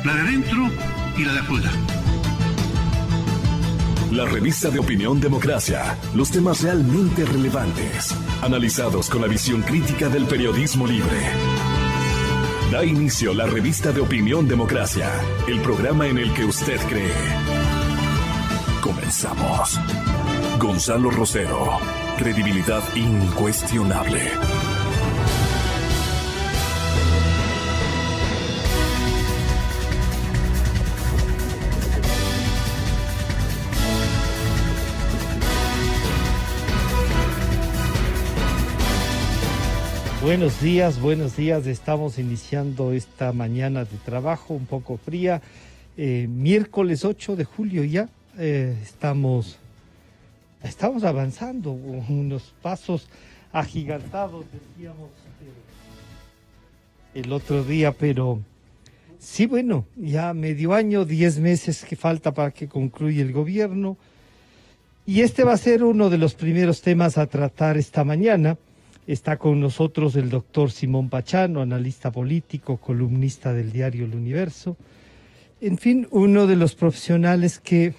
la de adentro y la de afuera. La revista de opinión Democracia, los temas realmente relevantes, analizados con la visión crítica del periodismo libre. Da inicio la revista de opinión Democracia, el programa en el que usted cree. Comenzamos. Gonzalo Rosero, credibilidad incuestionable. Buenos días. Estamos iniciando esta mañana de trabajo un poco fría. Miércoles 8 de julio ya. Estamos avanzando unos pasos agigantados, decíamos el otro día, pero sí, bueno, ya medio año, 10 meses que falta para que concluya el gobierno. Y este va a ser uno de los primeros temas a tratar esta mañana. Está con nosotros el doctor Simón Pachano, analista político, columnista del diario El Universo. En fin, uno de los profesionales que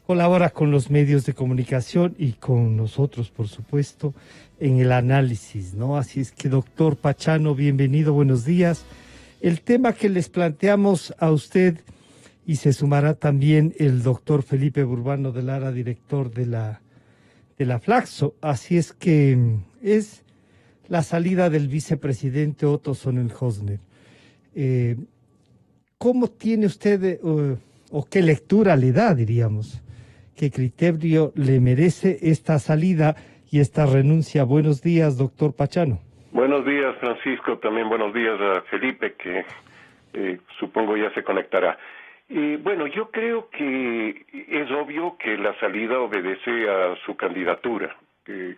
colabora con los medios de comunicación y con nosotros, por supuesto, en el análisis, ¿no? Así es que, doctor Pachano, bienvenido, buenos días. El tema que les planteamos a usted, y se sumará también el doctor Felipe Burbano de Lara, director de la Flaxo, así es que es la salida del vicepresidente Otto Sonnenhösner. ¿Cómo tiene usted, o qué lectura le da, diríamos? ¿Qué criterio le merece esta salida y esta renuncia? Buenos días, doctor Pachano. Buenos días, Francisco. También buenos días a Felipe, que supongo ya se conectará. Bueno, yo creo que es obvio que la salida obedece a su candidatura.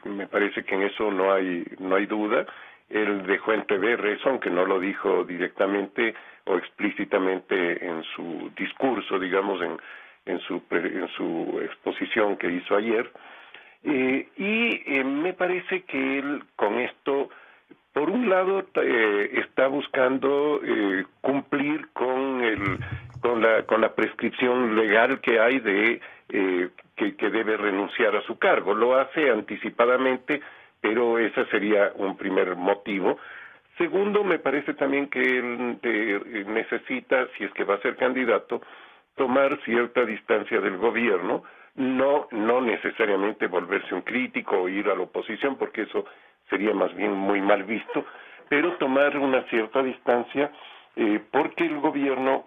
Me parece que en eso no hay duda. Él dejó entrever eso, aunque no lo dijo directamente o explícitamente en su discurso, digamos, en su exposición que hizo ayer. Me parece que él con esto, por un lado, está buscando cumplir con la prescripción legal que hay de que debe renunciar a su cargo. Lo hace anticipadamente, pero ese sería un primer motivo. Segundo, me parece también que él necesita, si es que va a ser candidato, tomar cierta distancia del gobierno, no necesariamente volverse un crítico o ir a la oposición, porque eso sería más bien muy mal visto, pero tomar una cierta distancia porque el gobierno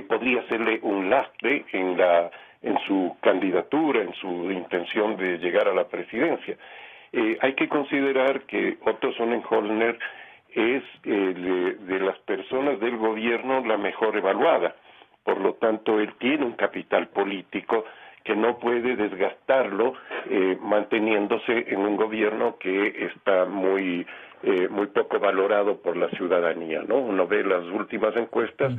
podría hacerle un lastre en su candidatura, en su intención de llegar a la presidencia. Hay que considerar que Otto Sonnenhösner es de las personas del gobierno la mejor evaluada. Por lo tanto, él tiene un capital político que no puede desgastarlo manteniéndose en un gobierno que está muy poco valorado por la ciudadanía, ¿no? Uno ve las últimas encuestas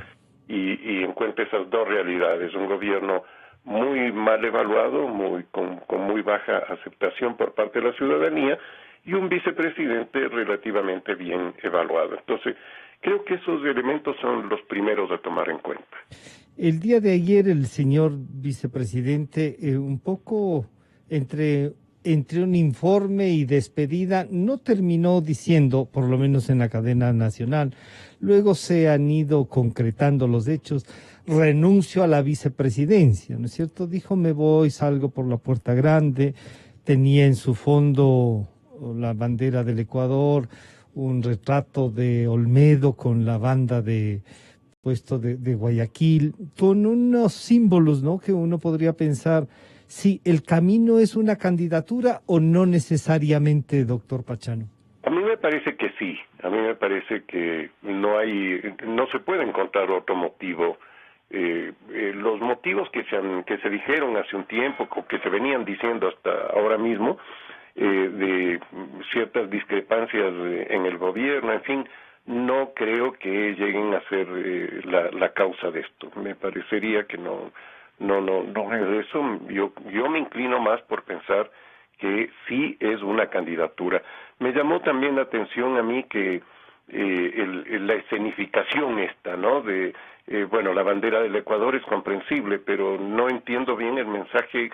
y encuentra esas dos realidades: un gobierno muy mal evaluado, con muy baja aceptación por parte de la ciudadanía, y un vicepresidente relativamente bien evaluado. Entonces, creo que esos elementos son los primeros a tomar en cuenta. El día de ayer el señor vicepresidente, un poco entre un informe y despedida, no terminó diciendo, por lo menos en la cadena nacional, luego se han ido concretando los hechos, renuncio a la vicepresidencia, ¿no es cierto? Dijo, me voy, salgo por la puerta grande, tenía en su fondo la bandera del Ecuador, un retrato de Olmedo con la banda de Guayaquil, con unos símbolos, ¿no? Que uno podría pensar, si el camino es una candidatura o no necesariamente, doctor Pachano. A mí me parece que sí. A mí me parece que no se puede encontrar otro motivo. Los motivos que se dijeron hace un tiempo, que se venían diciendo hasta ahora mismo, de ciertas discrepancias en el gobierno, en fin, no creo que lleguen a ser la causa de esto. Me parecería que no es eso. Yo me inclino más por pensar que sí es una candidatura. Me llamó también la atención a mí que la escenificación esta, ¿no? Bueno, la bandera del Ecuador es comprensible, pero no entiendo bien el mensaje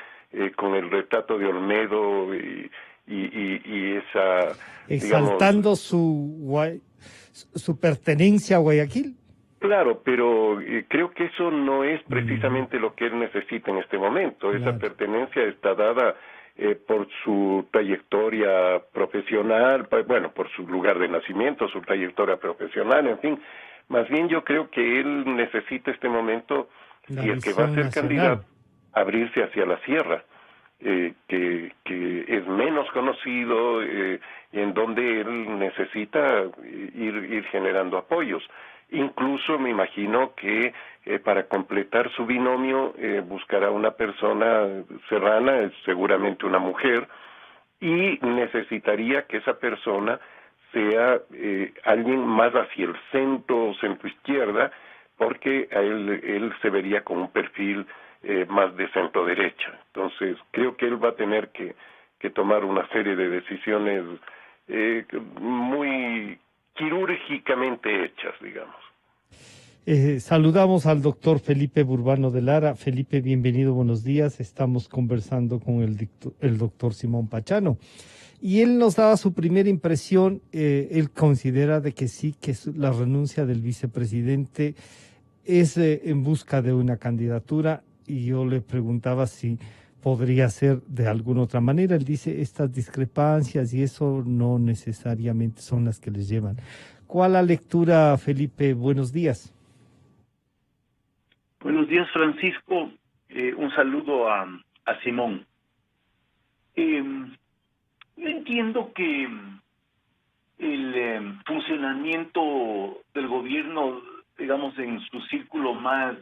con el retrato de Olmedo y esa, exaltando su pertenencia a Guayaquil. Claro, pero creo que eso no es precisamente lo que él necesita en este momento. Claro. Esa pertenencia está dada por su trayectoria profesional, bueno, por su lugar de nacimiento, su trayectoria profesional, en fin. Más bien yo creo que él necesita este momento, si es que va a ser candidato, abrirse hacia la sierra, que es menos conocido, en donde él necesita ir generando apoyos. Incluso me imagino que para completar su binomio buscará una persona serrana, seguramente una mujer, y necesitaría que esa persona sea alguien más hacia el centro izquierda, porque a él se vería con un perfil más de centro derecha. Entonces creo que él va a tener que tomar una serie de decisiones muy quirúrgicamente hechas, digamos. Saludamos al doctor Felipe Burbano de Lara. Felipe, bienvenido, buenos días. Estamos conversando con el doctor Simón Pachano. Y él nos daba su primera impresión. Él considera de que sí, que la renuncia del vicepresidente es en busca de una candidatura. Y yo le preguntaba si podría ser de alguna otra manera. Él dice, estas discrepancias y eso no necesariamente son las que les llevan. ¿Cuál la lectura, Felipe? Buenos días. Buenos días, Francisco. Un saludo a Simón. Yo entiendo que el funcionamiento del gobierno, digamos, en su círculo más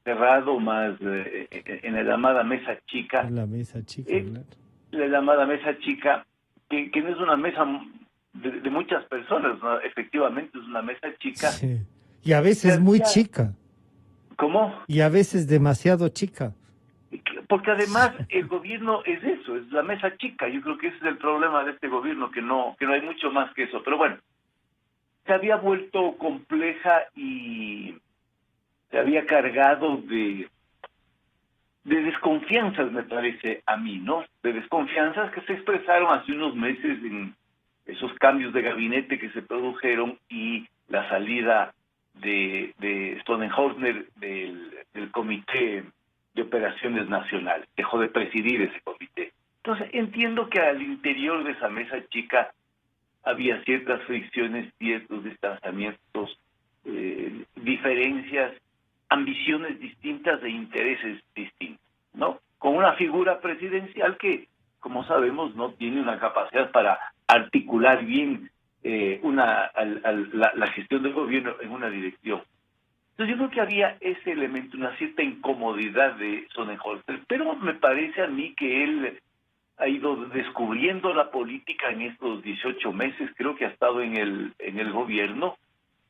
cerrado, más en la llamada mesa chica. La mesa chica, claro. La llamada mesa chica, que no es una mesa de muchas personas, ¿no? Efectivamente es una mesa chica. Sí. Y a veces muy chica. ¿Cómo? Y a veces demasiado chica. Porque además el gobierno es eso, es la mesa chica. Yo creo que ese es el problema de este gobierno, que no hay mucho más que eso. Pero bueno, se había vuelto compleja y se había cargado de desconfianzas, me parece a mí, ¿no? De desconfianzas que se expresaron hace unos meses en esos cambios de gabinete que se produjeron y la salida de Sonnenhorstner del Comité de Operaciones Nacionales. Dejó de presidir ese comité. Entonces entiendo que al interior de esa mesa chica había ciertas fricciones, ciertos distanciamientos, diferencias, ambiciones distintas e intereses distintos, ¿no? Con una figura presidencial que, como sabemos, no tiene una capacidad para articular bien la gestión del gobierno en una dirección. Entonces yo creo que había ese elemento, una cierta incomodidad de Sonnenhorstner, pero me parece a mí que él ha ido descubriendo la política en estos 18 meses, creo que ha estado en el gobierno,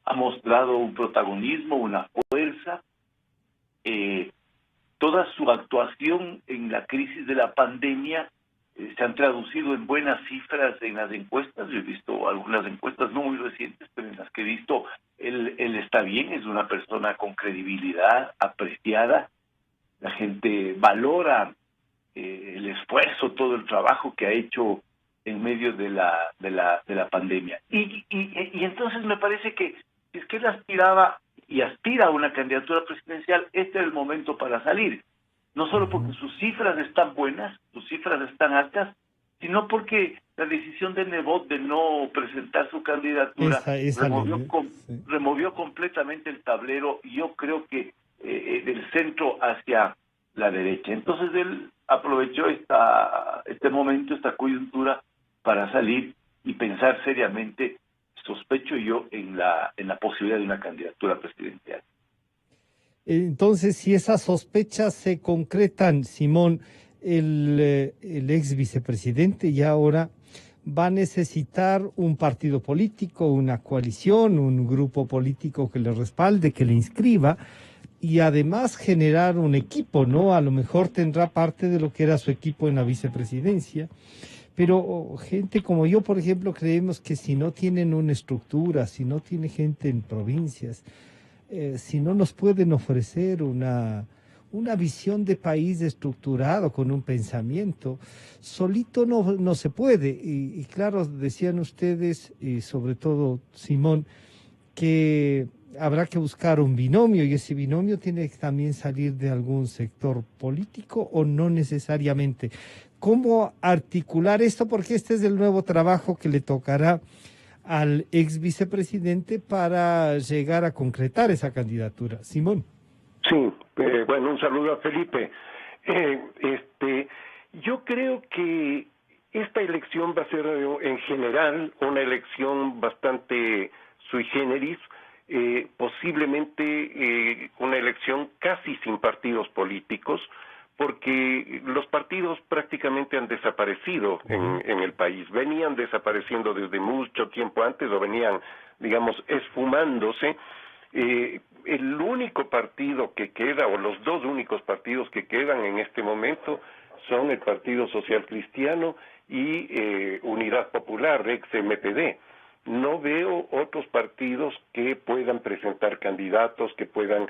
ha mostrado un protagonismo, una fuerza, toda su actuación en la crisis de la pandemia se han traducido en buenas cifras en las encuestas. Yo he visto algunas encuestas no muy recientes, pero en las que he visto él está bien, es una persona con credibilidad, apreciada. La gente valora el esfuerzo, todo el trabajo que ha hecho en medio de la pandemia. Y entonces me parece que si es que él aspiraba y aspira a una candidatura presidencial, este es el momento para salir. No solo porque sus cifras están buenas, sus cifras están altas, sino porque la decisión de Nebot de no presentar su candidatura removió completamente el tablero, y yo creo que del centro hacia la derecha. Entonces él aprovechó este momento, esta coyuntura, para salir y pensar seriamente, sospecho yo, en la posibilidad de una candidatura presidencial. Entonces, si esas sospechas se concretan, Simón, el ex vicepresidente ya ahora va a necesitar un partido político, una coalición, un grupo político que le respalde, que le inscriba, y además generar un equipo, ¿no? A lo mejor tendrá parte de lo que era su equipo en la vicepresidencia, Pero gente como yo, por ejemplo, creemos que si no tienen una estructura, si no tiene gente en provincias, si no nos pueden ofrecer una visión de país estructurado con un pensamiento, solito no se puede. Y claro, decían ustedes, y sobre todo Simón, que habrá que buscar un binomio y ese binomio tiene que también salir de algún sector político o no necesariamente. ¿Cómo articular esto? Porque este es el nuevo trabajo que le tocará al ex vicepresidente para llegar a concretar esa candidatura. Simón. Sí, bueno, un saludo a Felipe. Yo creo que esta elección va a ser en general una elección bastante sui generis, posiblemente una elección casi sin partidos políticos, porque los partidos prácticamente han desaparecido en el país. Venían desapareciendo desde mucho tiempo antes, o venían, digamos, esfumándose. El único partido que queda, o los dos únicos partidos que quedan en este momento, son el Partido Social Cristiano y Unidad Popular, ex-MPD. No veo otros partidos que puedan presentar candidatos, que puedan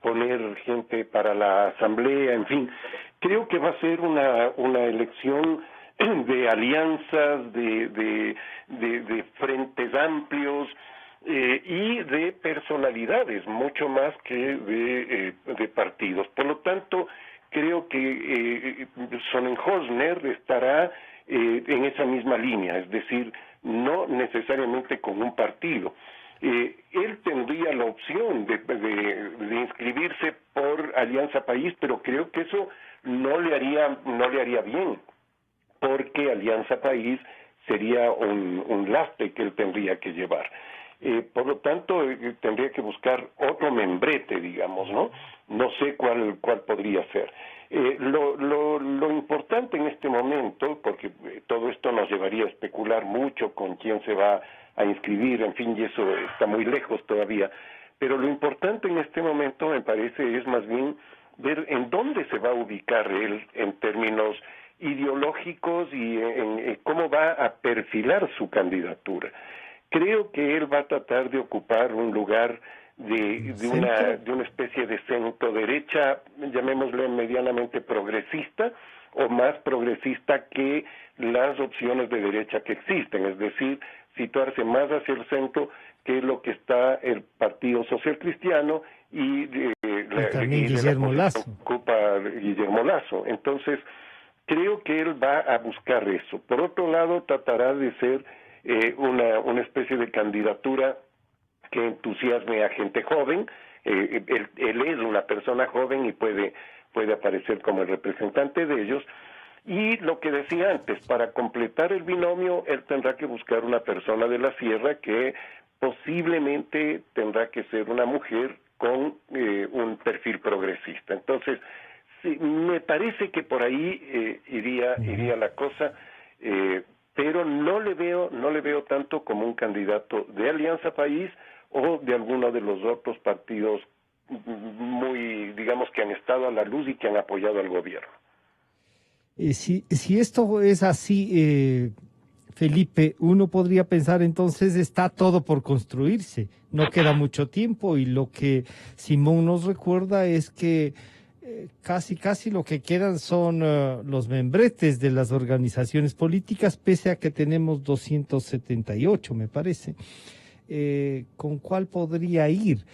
poner gente para la asamblea, en fin. Creo que va a ser una elección de alianzas, de frentes amplios, y de personalidades, mucho más que de partidos. Por lo tanto, creo que Sonnenhosner estará en esa misma línea, es decir, no necesariamente con un partido. Él tendría la opción de inscribirse por Alianza País, pero creo que eso no le haría bien, porque Alianza País sería un lastre que él tendría que llevar. Por lo tanto, tendría que buscar otro membrete, digamos, ¿no? No sé cuál podría ser. Lo importante en este momento, porque todo esto nos llevaría a especular mucho con quién se va a inscribir, en fin, y eso está muy lejos todavía, pero lo importante en este momento, me parece, es más bien ver en dónde se va a ubicar él en términos ideológicos y en cómo va a perfilar su candidatura. Creo que él va a tratar de ocupar un lugar de una especie de centro derecha, llamémosle medianamente progresista, o más progresista que las opciones de derecha que existen, es decir, situarse más hacia el centro, que es lo que está el Partido Social Cristiano y también Guillermo Lasso. Ocupa Guillermo Lasso. Entonces, creo que él va a buscar eso. Por otro lado, tratará de ser una especie de candidatura que entusiasme a gente joven. Él es una persona joven y puede aparecer como el representante de ellos. Y lo que decía antes, para completar el binomio, él tendrá que buscar una persona de la sierra que posiblemente tendrá que ser una mujer con un perfil progresista. Entonces, sí, me parece que por ahí iría la cosa, pero no le veo tanto como un candidato de Alianza País o de alguno de los otros partidos muy, digamos, que han estado a la luz y que han apoyado al gobierno. Si esto es así, Felipe, uno podría pensar entonces está todo por construirse, no queda mucho tiempo y lo que Simón nos recuerda es que casi lo que quedan son los membretes de las organizaciones políticas, pese a que tenemos 278, me parece. ¿Con cuál podría ir?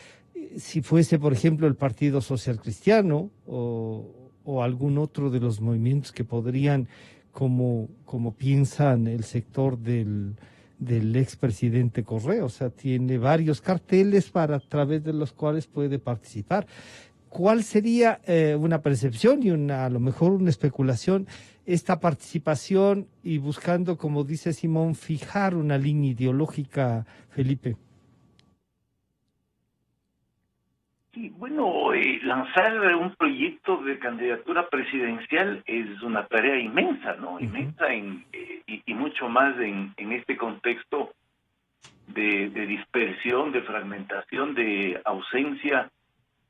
Si fuese, por ejemplo, el Partido Social Cristiano o algún otro de los movimientos que podrían, como piensan el sector del expresidente Correa, o sea, tiene varios carteles a través de los cuales puede participar. ¿Cuál sería una percepción y a lo mejor una especulación, esta participación y buscando, como dice Simón, fijar una línea ideológica, Felipe? Sí, bueno, lanzar un proyecto de candidatura presidencial es una tarea inmensa, ¿no? Uh-huh. Inmensa y mucho más en este contexto de dispersión, de fragmentación, de ausencia,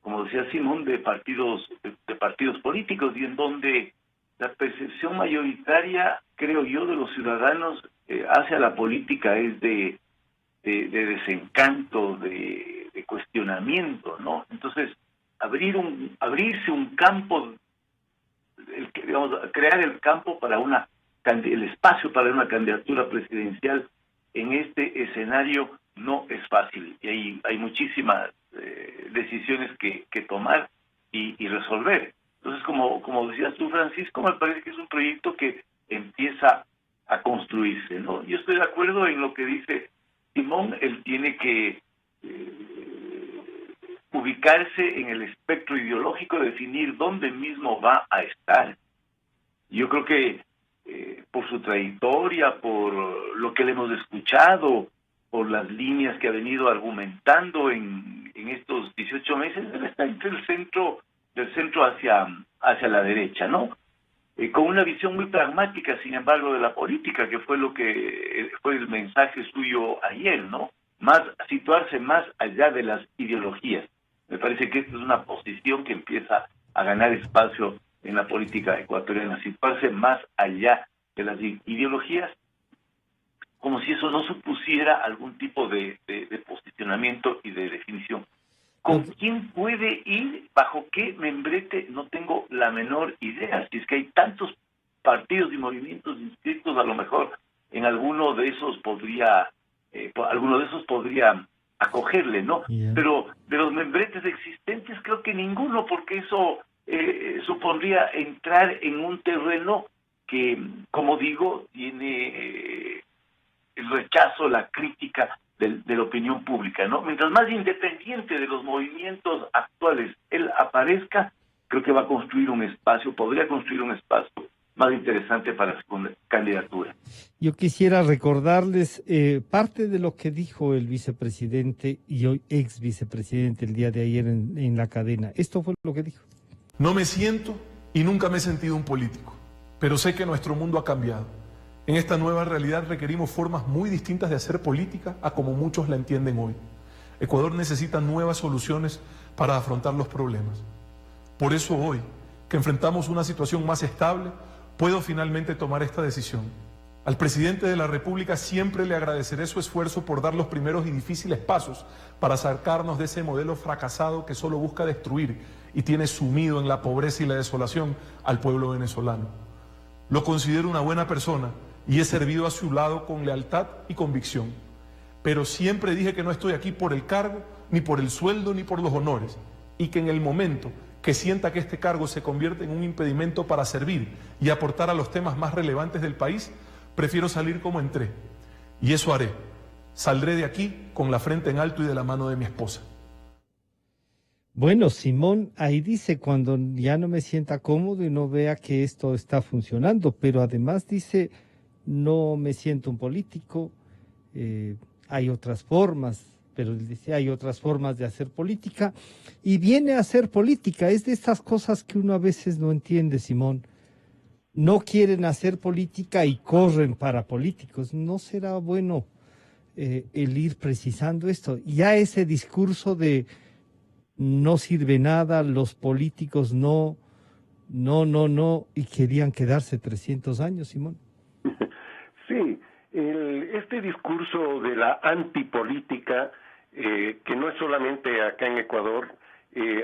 como decía Simón, de partidos políticos, y en donde la percepción mayoritaria creo yo, de los ciudadanos hacia la política es de desencanto, de cuestionamiento, ¿no? Entonces, abrirse un campo, crear el campo para el espacio para una candidatura presidencial en este escenario no es fácil, y hay muchísimas decisiones que tomar y resolver. Entonces, como decías tú, Francisco, me parece que es un proyecto que empieza a construirse, ¿no? Yo estoy de acuerdo en lo que dice Simón. Él tiene que ubicarse en el espectro ideológico, definir dónde mismo va a estar. Yo creo que por su trayectoria, por lo que le hemos escuchado, por las líneas que ha venido argumentando en estos 18 meses, él está entre del centro hacia la derecha, ¿no? Con una visión muy pragmática, sin embargo, de la política, que fue lo que fue el mensaje suyo ayer, ¿no? Situarse más allá de las ideologías. Me parece que esta es una posición que empieza a ganar espacio en la política ecuatoriana, situarse más allá de las ideologías, como si eso no supusiera algún tipo de posicionamiento y de definición. ¿Con quién puede ir? ¿Bajo qué membrete? No tengo la menor idea. Si es que hay tantos partidos y movimientos inscritos, a lo mejor en alguno de esos podría acogerle, ¿no? Yeah. Pero de los membretes existentes creo que ninguno, porque eso supondría entrar en un terreno que, como digo, tiene el rechazo, la crítica de la opinión pública, ¿no? Mientras más independiente de los movimientos actuales él aparezca, creo que podría construir un espacio más interesante para su candidatura. Yo quisiera recordarles parte de lo que dijo el vicepresidente y hoy ex vicepresidente el día de ayer en la cadena. Esto fue lo que dijo. No me siento y nunca me he sentido un político, pero sé que nuestro mundo ha cambiado. En esta nueva realidad requerimos formas muy distintas de hacer política a como muchos la entienden hoy. Ecuador necesita nuevas soluciones para afrontar los problemas. Por eso hoy, que enfrentamos una situación más estable, puedo finalmente tomar esta decisión. Al presidente de la República siempre le agradeceré su esfuerzo por dar los primeros y difíciles pasos para sacarnos de ese modelo fracasado que solo busca destruir y tiene sumido en la pobreza y la desolación al pueblo venezolano. Lo considero una buena persona y he servido a su lado con lealtad y convicción. Pero siempre dije que no estoy aquí por el cargo, ni por el sueldo, ni por los honores, y que en el momento que sienta que este cargo se convierte en un impedimento para servir y aportar a los temas más relevantes del país, prefiero salir como entré. Y eso haré. Saldré de aquí con la frente en alto y de la mano de mi esposa. Bueno, Simón ahí dice, cuando ya no me sienta cómodo y no vea que esto está funcionando, pero además dice, no me siento un político, hay otras formas, pero él dice, hay otras formas de hacer política, y viene a hacer política. Es de estas cosas que uno a veces no entiende, Simón. No quieren hacer política y corren para políticos. ¿No será bueno el ir precisando esto? Ya ese discurso de no sirve nada, los políticos no, y querían quedarse 300 años, Simón. Sí, este discurso de la antipolítica, que no es solamente acá en Ecuador,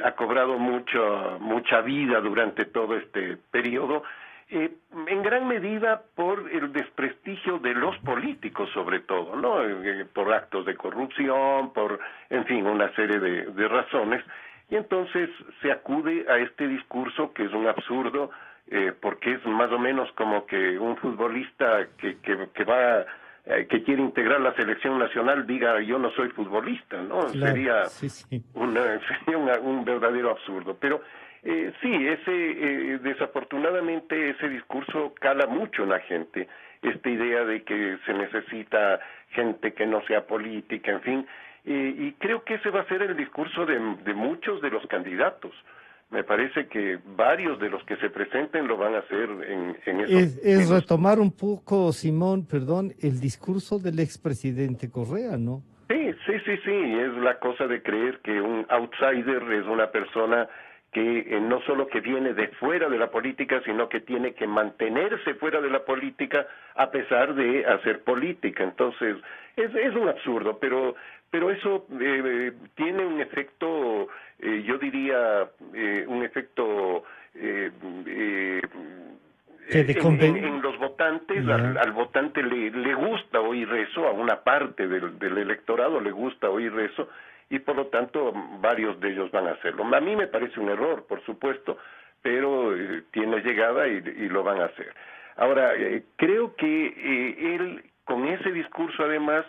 ha cobrado mucha vida durante todo este periodo, en gran medida por el desprestigio de los políticos, sobre todo, ¿no? Por actos de corrupción, en fin, una serie de razones, y entonces se acude a este discurso que es un absurdo, porque es más o menos como que un futbolista que quiere integrar la selección nacional diga yo no soy futbolista, ¿no? Claro, sería sí. Un verdadero absurdo. Pero desafortunadamente ese discurso cala mucho en la gente, esta idea de que se necesita gente que no sea política, en fin, y creo que ese va a ser el discurso de muchos de los candidatos. Me parece que varios de los que se presenten lo van a hacer en eso. Es retomar un poco, Simón, el discurso del expresidente Correa, ¿no? Sí, es la cosa de creer que un outsider es una persona que no solo que viene de fuera de la política, sino que tiene que mantenerse fuera de la política a pesar de hacer política. Entonces, es un absurdo, pero eso tiene un efecto, yo diría, un efecto en los votantes. Al votante le gusta oír eso, a una parte del electorado le gusta oír eso, y por lo tanto varios de ellos van a hacerlo. A mí me parece un error, por supuesto, pero tiene llegada y lo van a hacer. Ahora, creo que él, con ese discurso además,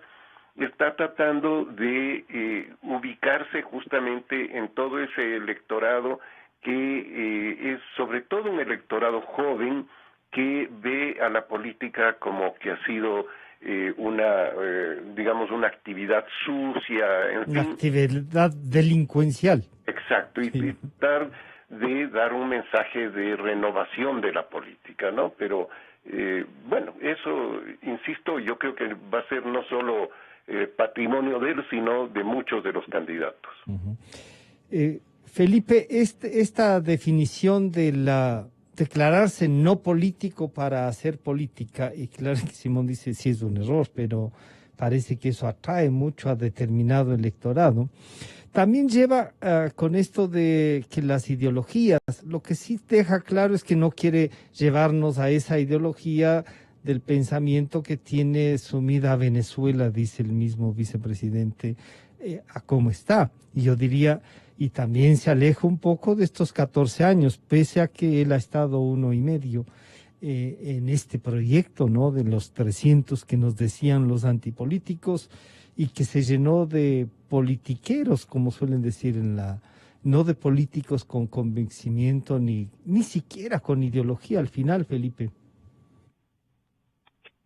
está tratando de ubicarse justamente en todo ese electorado que es sobre todo un electorado joven que ve a la política como que ha sido digamos, una actividad sucia, en una fin. Actividad delincuencial. Exacto, y tratar de dar un mensaje de renovación de la política, ¿no? Pero, bueno, eso, insisto, yo creo que va a ser no solo patrimonio de él, sino de muchos de los candidatos. Felipe, esta definición de declararse no político para hacer política, y claro que Simón dice sí es un error, pero parece que eso atrae mucho a determinado electorado. También lleva con esto de que las ideologías, lo que sí deja claro es que no quiere llevarnos a esa ideología del pensamiento que tiene sumida a Venezuela, dice el mismo vicepresidente, a cómo está. Y yo diría, y también se aleja un poco de estos 14 años, pese a que él ha estado 1.5 en este proyecto, ¿no? De los 300 que nos decían los antipolíticos, y que se llenó de politiqueros, como suelen decir no de políticos con convencimiento ni siquiera con ideología al final, Felipe.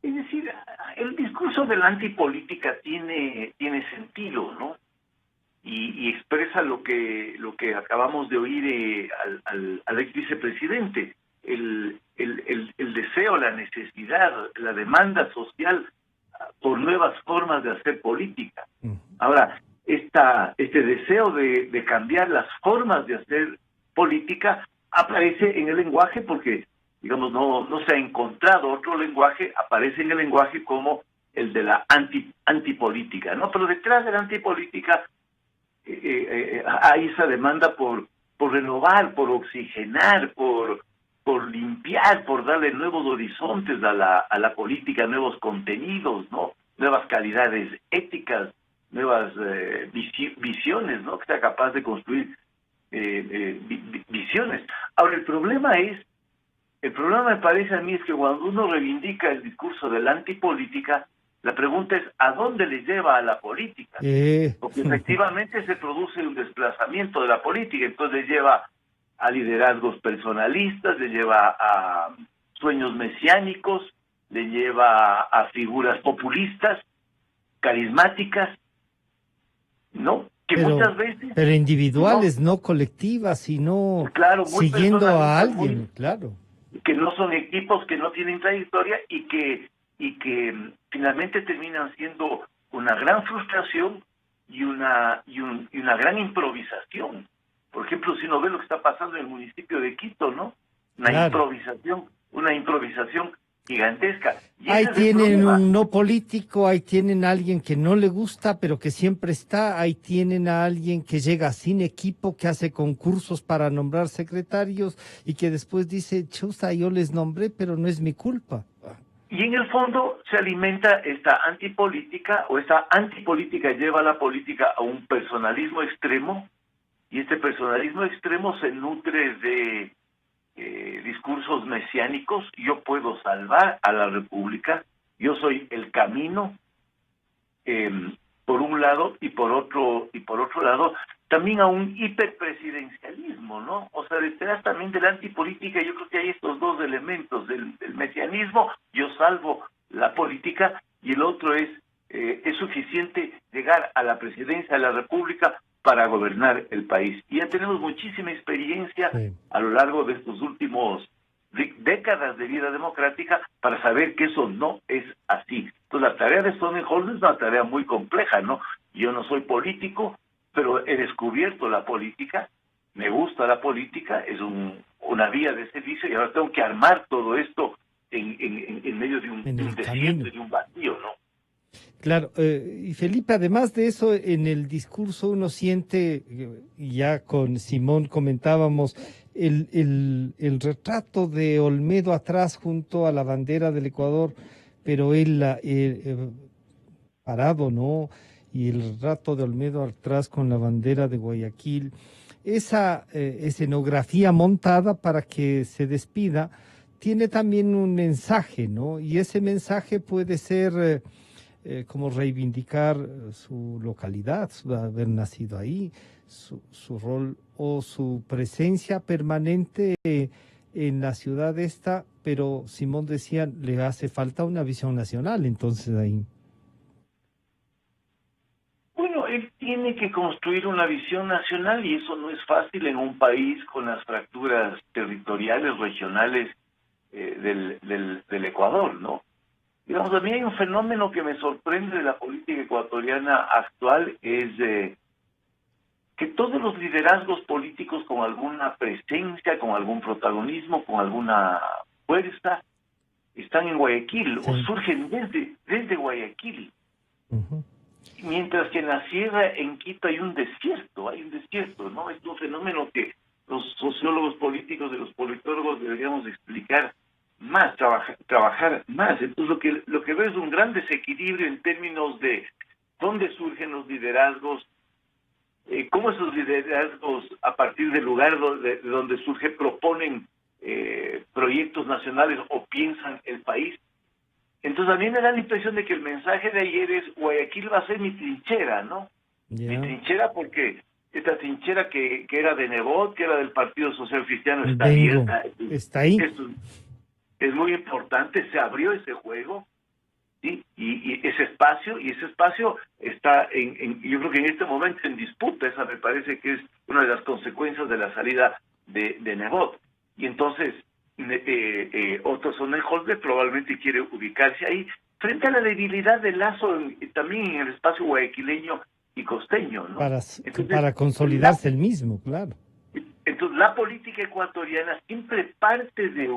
Es decir, el discurso de la antipolítica tiene sentido, ¿no? Y expresa lo que acabamos de oír al ex vicepresidente, el deseo, la necesidad, la demanda social por nuevas formas de hacer política. Ahora, este deseo de cambiar las formas de hacer política aparece en el lenguaje porque, digamos, no se ha encontrado otro lenguaje, aparece en el lenguaje como el de la antipolítica, ¿no? Pero detrás de la antipolítica hay esa demanda por renovar, por oxigenar, por limpiar, por darle nuevos horizontes a la política, nuevos contenidos, ¿no? Nuevas calidades éticas, nuevas visiones, ¿no? Que sea capaz de construir visiones. Ahora, el problema me parece a mí es que cuando uno reivindica el discurso de la antipolítica, la pregunta es ¿a dónde le lleva a la política? Porque efectivamente se produce un desplazamiento de la política, entonces le lleva a liderazgos personalistas, le lleva a sueños mesiánicos, le lleva a figuras populistas, carismáticas, ¿no? Que muchas veces... Pero individuales, no colectivas, sino claro, siguiendo a alguien, claro. Que no son equipos, que no tienen trayectoria y que finalmente terminan siendo una gran frustración y una gran improvisación. Por ejemplo, si uno ve lo que está pasando en el municipio de Quito, ¿no? Una improvisación gigantesca. Y ahí tienen un no político, ahí tienen a alguien que no le gusta, pero que siempre está, ahí tienen a alguien que llega sin equipo, que hace concursos para nombrar secretarios y que después dice, chusta, yo les nombré, pero no es mi culpa. Y en el fondo se alimenta esta antipolítica, o esta antipolítica lleva a la política a un personalismo extremo, y este personalismo extremo se nutre de discursos mesiánicos. Yo puedo salvar a la República, yo soy el camino, por un lado, y por otro lado, también a un hiperpresidencialismo, ¿no? O sea, detrás también de la antipolítica, yo creo que hay estos dos elementos, del mesianismo, yo salvo la política, y el otro es suficiente llegar a la presidencia de la República para gobernar el país. Y ya tenemos muchísima experiencia a lo largo de estos últimos décadas de vida democrática para saber que eso no es así. Entonces la tarea de Stonehenge es una tarea muy compleja, ¿no? Yo no soy político, pero he descubierto la política me gusta la política, es una vía de servicio, y ahora tengo que armar todo esto en medio de un desierto, de un vacío, ¿no? Claro, y Felipe, además de eso, en el discurso uno siente, y ya con Simón comentábamos, el retrato de Olmedo atrás junto a la bandera del Ecuador, pero él parado, ¿no? Y el retrato de Olmedo atrás con la bandera de Guayaquil. Esa escenografía montada para que se despida tiene también un mensaje, ¿no? Y ese mensaje puede ser como reivindicar su localidad, haber nacido ahí, su rol o su presencia permanente en la ciudad esta, pero Simón decía, le hace falta una visión nacional, entonces ahí. Bueno, él tiene que construir una visión nacional y eso no es fácil en un país con las fracturas territoriales, regionales del Ecuador, ¿no? Digamos, a mí hay un fenómeno que me sorprende de la política ecuatoriana actual, es que todos los liderazgos políticos con alguna presencia, con algún protagonismo, con alguna fuerza, están en Guayaquil, sí, o surgen desde Guayaquil. Uh-huh. Mientras que en la sierra, en Quito, hay un desierto, ¿no? Es un fenómeno que los sociólogos políticos, de los politólogos, deberíamos explicar más, trabajar más. Entonces lo que veo es un gran desequilibrio en términos de dónde surgen los liderazgos, cómo esos liderazgos, a partir del lugar de donde surge, proponen proyectos nacionales o piensan el país. Entonces a mí me da la impresión de que el mensaje de ayer es: Guayaquil va a ser mi trinchera, ¿no? Yeah. Mi trinchera, porque esta trinchera que era de Nebot, que era del Partido Social Cristiano, está abierta. Está ahí. Es muy importante, se abrió ese juego, ¿sí? Y ese espacio está yo creo que en este momento en disputa. Esa me parece que es una de las consecuencias de la salida de Nebot. Y entonces Otto Sonnenholzer probablemente quiere ubicarse ahí frente a la debilidad del lazo también en el espacio guayaquileño y costeño, ¿no? Para consolidarse el mismo, claro. Entonces la política ecuatoriana siempre parte de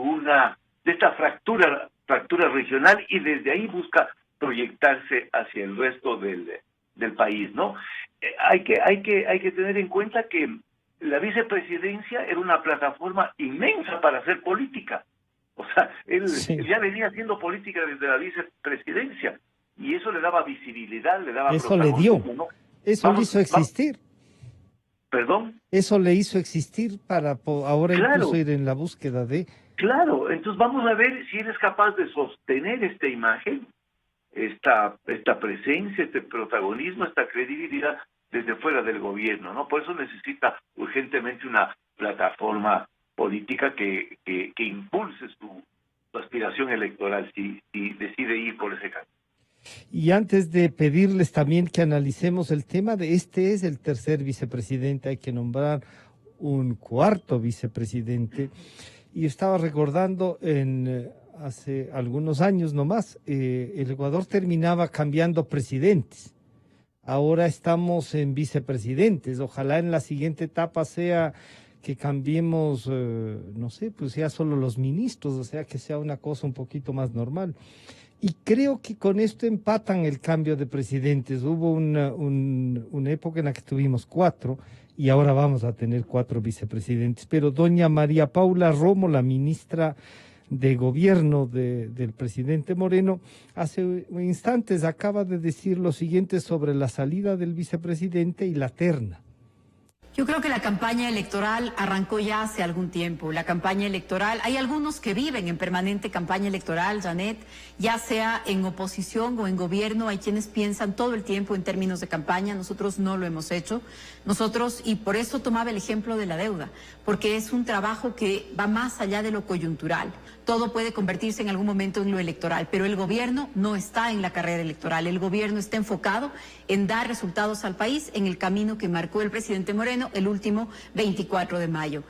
esta fractura regional y desde ahí busca proyectarse hacia el resto del país, ¿no? Hay que tener en cuenta que la vicepresidencia era una plataforma inmensa para hacer política. O sea, él ya venía haciendo política desde la vicepresidencia y eso le daba visibilidad, le daba protagonismo. Eso le dio, ¿no? Eso le hizo existir. ¿Perdón? Eso le hizo existir para ahora incluso ir en la búsqueda de... Claro, entonces vamos a ver si él es capaz de sostener esta imagen, esta presencia, este protagonismo, esta credibilidad desde fuera del gobierno, ¿no? Por eso necesita urgentemente una plataforma política que impulse su aspiración electoral si decide ir por ese camino. Y antes de pedirles también que analicemos el tema de este es el tercer vicepresidente, hay que nombrar un cuarto vicepresidente. Y estaba recordando hace algunos años nomás, el Ecuador terminaba cambiando presidentes. Ahora estamos en vicepresidentes. Ojalá en la siguiente etapa sea que cambiemos, no sé, pues ya solo los ministros, o sea, que sea una cosa un poquito más normal. Y creo que con esto empatan el cambio de presidentes. Hubo una época en la que tuvimos 4 y ahora vamos a tener 4 vicepresidentes. Pero doña María Paula Romo, la ministra de Gobierno del presidente Moreno, hace instantes acaba de decir lo siguiente sobre la salida del vicepresidente y la terna. Yo creo que la campaña electoral arrancó ya hace algún tiempo. La campaña electoral, hay algunos que viven en permanente campaña electoral, Janet, ya sea en oposición o en gobierno, hay quienes piensan todo el tiempo en términos de campaña, nosotros no lo hemos hecho. Nosotros, y por eso tomaba el ejemplo de la deuda, porque es un trabajo que va más allá de lo coyuntural. Todo puede convertirse en algún momento en lo electoral, pero el gobierno no está en la carrera electoral. El gobierno está enfocado en dar resultados al país en el camino que marcó el presidente Moreno el último 24 de mayo.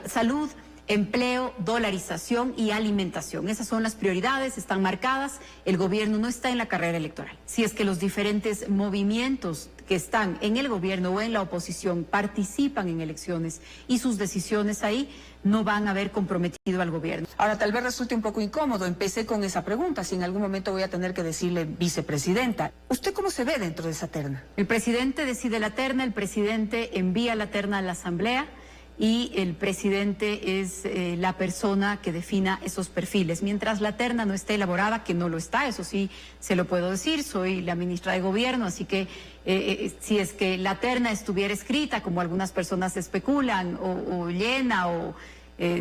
Salud, empleo, dolarización y alimentación. Esas son las prioridades, están marcadas. El gobierno no está en la carrera electoral. Si es que los diferentes movimientos que están en el gobierno o en la oposición participan en elecciones y sus decisiones ahí no van a haber comprometido al gobierno. Ahora, tal vez resulte un poco incómodo. Empecé con esa pregunta. Si en algún momento voy a tener que decirle vicepresidenta. ¿Usted cómo se ve dentro de esa terna? El presidente decide la terna, el presidente envía la terna a la Asamblea y el presidente es la persona que defina esos perfiles. Mientras la terna no esté elaborada, que no lo está, eso sí se lo puedo decir, soy la ministra de Gobierno, así que si es que la terna estuviera escrita, como algunas personas especulan, o llena, o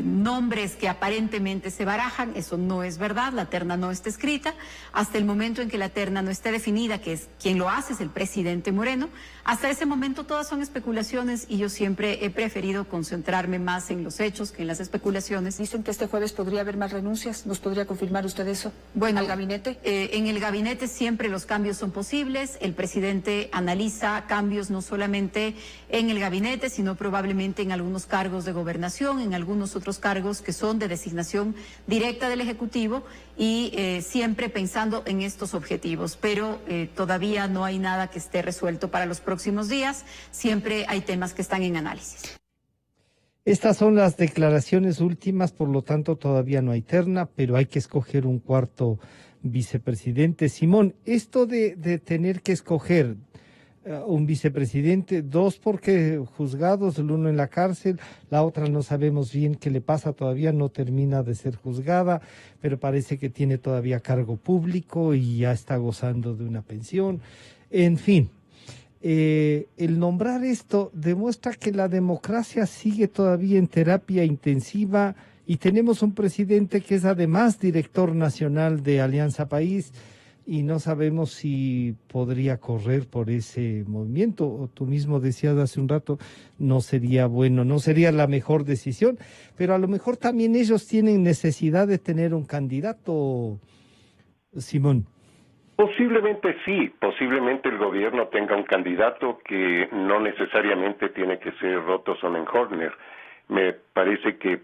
nombres que aparentemente se barajan, eso no es verdad, la terna no está escrita. Hasta el momento en que la terna no esté definida, que es quien lo hace, es el presidente Moreno, hasta ese momento todas son especulaciones y yo siempre he preferido concentrarme más en los hechos que en las especulaciones. Dicen que este jueves podría haber más renuncias. ¿Nos podría confirmar usted eso? Bueno, ¿al gabinete? En el gabinete siempre los cambios son posibles. El presidente analiza cambios no solamente en el gabinete, sino probablemente en algunos cargos de gobernación, en algunos otros cargos que son de designación directa del Ejecutivo y siempre pensando en estos objetivos. Pero todavía no hay nada que esté resuelto para los próximos días. Siempre hay temas que están en análisis. Estas son las declaraciones últimas, por lo tanto todavía no hay terna, pero hay que escoger un cuarto vicepresidente. Simón, esto de tener que escoger un vicepresidente, dos porque juzgados, el uno en la cárcel, la otra no sabemos bien qué le pasa, todavía no termina de ser juzgada, pero parece que tiene todavía cargo público y ya está gozando de una pensión. En fin, el nombrar esto demuestra que la democracia sigue todavía en terapia intensiva y tenemos un presidente que es además director nacional de Alianza País, y no sabemos si podría correr por ese movimiento. O tú mismo decías hace un rato, no sería bueno, no sería la mejor decisión, pero a lo mejor también ellos tienen necesidad de tener un candidato, Simón. Posiblemente sí, posiblemente el gobierno tenga un candidato que no necesariamente tiene que ser Otto Sonnenhorner. Me parece que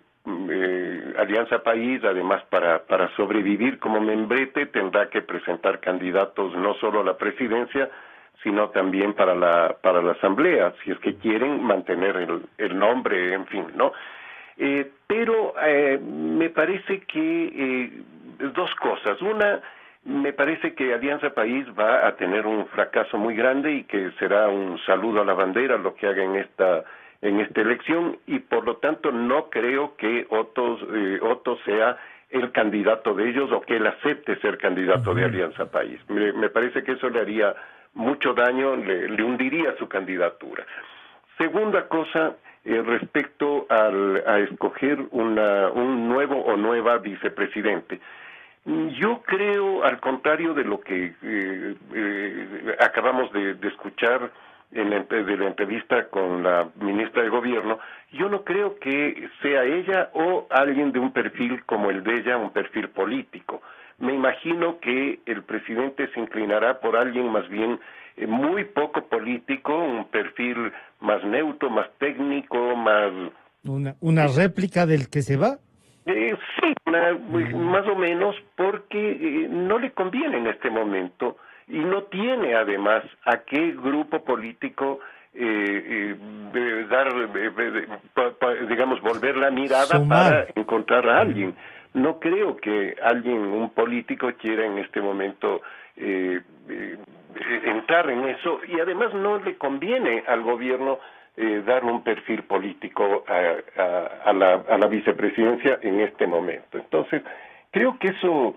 Alianza País, además para sobrevivir como membrete, tendrá que presentar candidatos no solo a la presidencia, sino también para la asamblea, si es que quieren mantener el nombre, en fin, ¿no? Pero me parece que dos cosas. Una, me parece que Alianza País va a tener un fracaso muy grande y que será un saludo a la bandera lo que haga en esta elección, y por lo tanto no creo que Otto sea el candidato de ellos o que él acepte ser candidato de Alianza País. Me parece que eso le haría mucho daño, le hundiría su candidatura. Segunda cosa, respecto a escoger un nuevo o nueva vicepresidente. Yo creo, al contrario de lo que acabamos de escuchar de la entrevista con la ministra de Gobierno, yo no creo que sea ella o alguien de un perfil como el de ella, un perfil político. Me imagino que el presidente se inclinará por alguien más bien muy poco político, un perfil más neutro, más técnico, más... ¿Una réplica del que se va? Sí, más o menos, porque no le conviene en este momento y no tiene además a qué grupo político digamos, volver la mirada para encontrar a alguien. No creo que un político quiera en este momento entrar en eso, y además no le conviene al gobierno dar un perfil político a la vicepresidencia en este momento. Entonces, creo que eso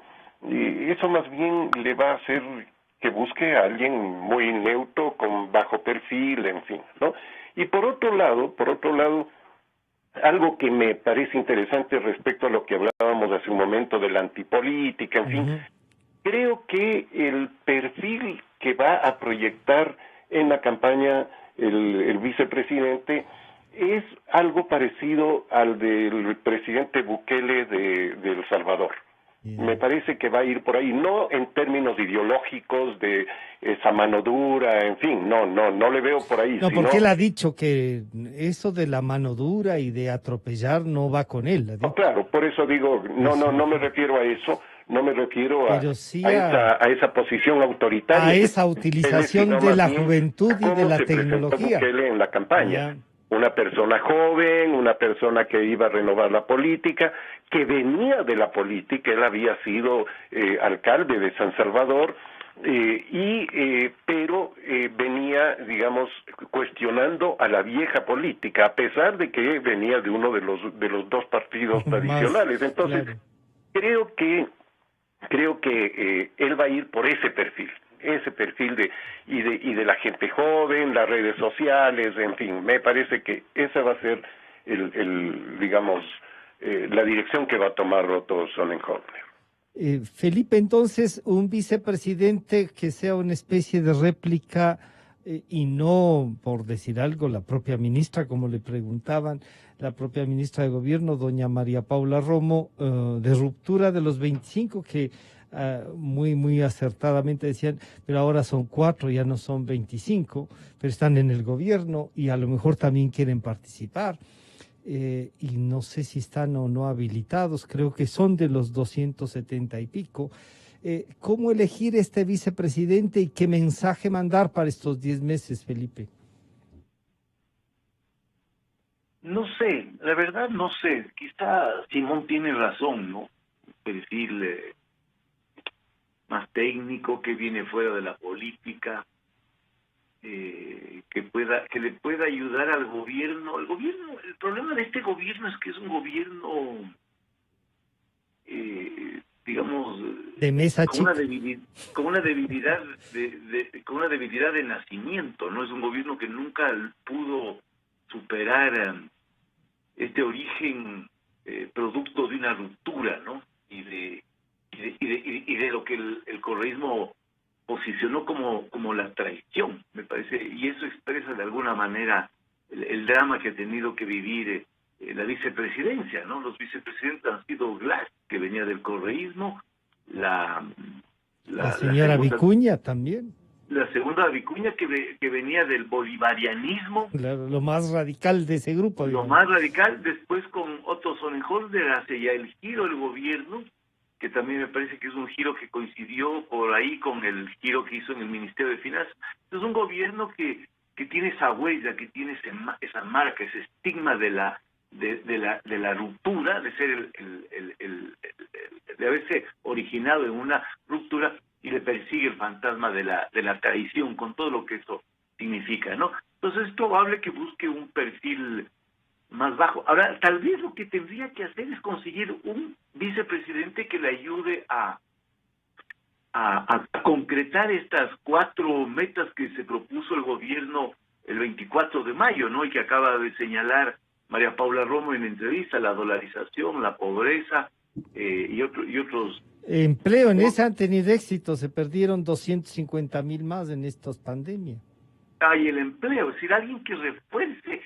más bien le va a hacer que busque a alguien muy neutro, con bajo perfil, en fin, ¿no? Y por otro lado, algo que me parece interesante respecto a lo que hablábamos hace un momento de la antipolítica, en fin, creo que el perfil que va a proyectar en la campaña el vicepresidente es algo parecido al del presidente Bukele de El Salvador. Me parece que va a ir por ahí, no en términos ideológicos de esa mano dura, en fin, no le veo por ahí. No, sino... porque él ha dicho que eso de la mano dura y de atropellar no va con él. No, claro, por eso digo, no me refiero a eso, no me refiero a, sí a esa posición autoritaria. A esa utilización de la juventud y de la tecnología. Bukele en la campaña. Ya. Una persona joven, una persona que iba a renovar la política, que venía de la política, él había sido alcalde de San Salvador, pero venía, digamos, cuestionando a la vieja política, a pesar de que venía de uno de los dos partidos tradicionales. Entonces, claro. creo que él va a ir por ese perfil de la gente joven, las redes sociales, en fin, me parece que esa va a ser digamos, la dirección que va a tomar Otto Sonnenholmer. Felipe, entonces, un vicepresidente que sea una especie de réplica y no, por decir algo, la propia ministra, como le preguntaban, la propia ministra de Gobierno, doña María Paula Romo, de ruptura de los 25 que muy acertadamente decían, pero ahora son 4, ya no son 25, pero están en el gobierno y a lo mejor también quieren participar. Y no sé si están o no habilitados, creo que son de los 270 y pico. ¿Cómo elegir este vicepresidente y qué mensaje mandar para estos 10 meses, Felipe? No sé, la verdad no sé. Quizá Simón tiene razón, ¿no? Perfil más técnico, que viene fuera de la política, que le pueda ayudar al gobierno. El problema de este gobierno es que es un gobierno, digamos, de mesa con una debilidad de nacimiento, ¿no? Es un gobierno que nunca pudo superar este origen producto de una ruptura, ¿no? Y de lo que el correísmo posicionó como la traición, me parece, y eso expresa de alguna manera el drama que ha tenido que vivir la vicepresidencia, ¿no? Los vicepresidentes han sido Glass, que venía del correísmo, la señora segunda, Vicuña también. La segunda Vicuña, que venía del bolivarianismo. Lo más radical de ese grupo. Lo más radical, después con Otto Sonnenholmer hace ya el giro del gobierno, que también me parece que es un giro que coincidió por ahí con el giro que hizo en el Ministerio de Finanzas. Es un gobierno que tiene esa huella, que tiene esa marca, ese estigma de la ruptura, de ser de haberse originado en una ruptura, y le persigue el fantasma de la traición, con todo lo que eso significa, ¿no? Entonces es probable que busque un perfil más bajo. Ahora, tal vez lo que tendría que hacer es conseguir un vicepresidente que le ayude a concretar estas 4 metas que se propuso el gobierno el 24 de mayo, ¿no? Y que acaba de señalar María Paula Romo en entrevista: la dolarización, la pobreza y otros. Empleo, en esa han tenido éxito, se perdieron 250,000 más en estas pandemias. Y el empleo, es decir, alguien que refuerce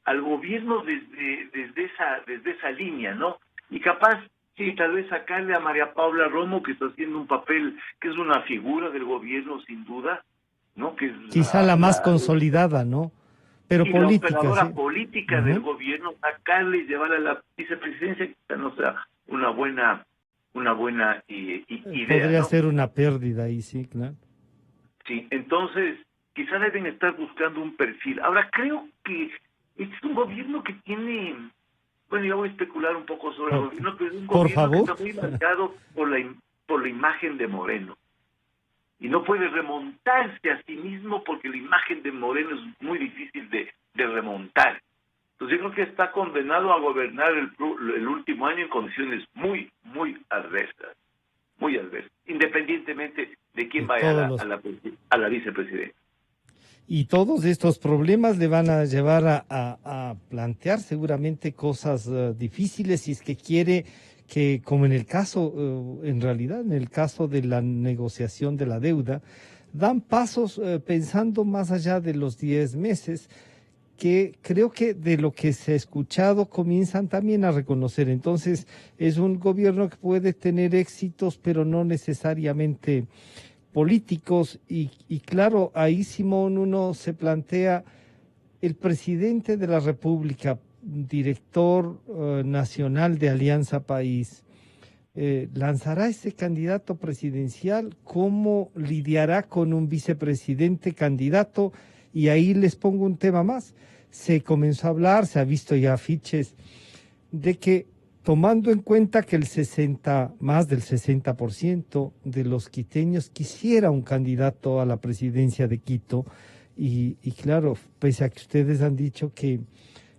al gobierno desde esa línea, ¿no? Y capaz, sí, tal vez sacarle a María Paula Romo, que está haciendo un papel, que es una figura del gobierno sin duda, ¿no? Que es quizá la más consolidada, ¿no? Pero y política. La operadora sí. política del gobierno, sacarle y llevarla a la vicepresidencia, quizá no sea una buena idea. Podría ¿no? ser una pérdida ahí, sí, claro. Sí, entonces, quizá deben estar buscando un perfil. Ahora, creo que este es un gobierno que tiene, bueno, yo voy a especular un poco sobre el gobierno, pero es un gobierno que está muy marcado por la imagen de Moreno. Y no puede remontarse a sí mismo, porque la imagen de Moreno es muy difícil de remontar. Entonces yo creo que está condenado a gobernar el último año en condiciones muy adversas, independientemente de quién vaya a la vicepresidencia. Y todos estos problemas le van a llevar a plantear seguramente cosas difíciles, si es que quiere que, como en el caso de la negociación de la deuda, dan pasos pensando más allá de los 10 meses. que creo que de lo que se ha escuchado comienzan también a reconocer. Entonces, es un gobierno que puede tener éxitos, pero no necesariamente políticos. Y claro, ahí, Simón, uno se plantea, el presidente de la República, director nacional de Alianza País, lanzará ese candidato presidencial, ¿cómo lidiará con un vicepresidente candidato? Y ahí les pongo un tema más. Se comenzó a hablar, se ha visto ya afiches de que, tomando en cuenta que más del 60% de los quiteños quisiera un candidato a la presidencia de Quito, y claro, pese a que ustedes han dicho que,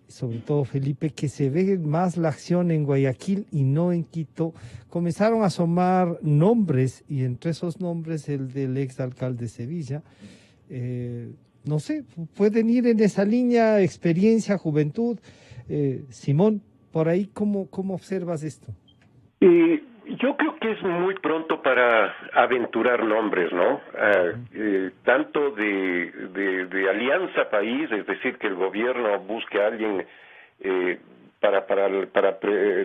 sobre todo Felipe, que se ve más la acción en Guayaquil y no en Quito, comenzaron a asomar nombres, y entre esos nombres el del exalcalde de Sevilla. No sé, pueden ir en esa línea, experiencia, juventud. Simón, por ahí, ¿cómo observas esto? Yo creo que es muy pronto para aventurar nombres, ¿no? Tanto de Alianza País, es decir, que el gobierno busque a alguien para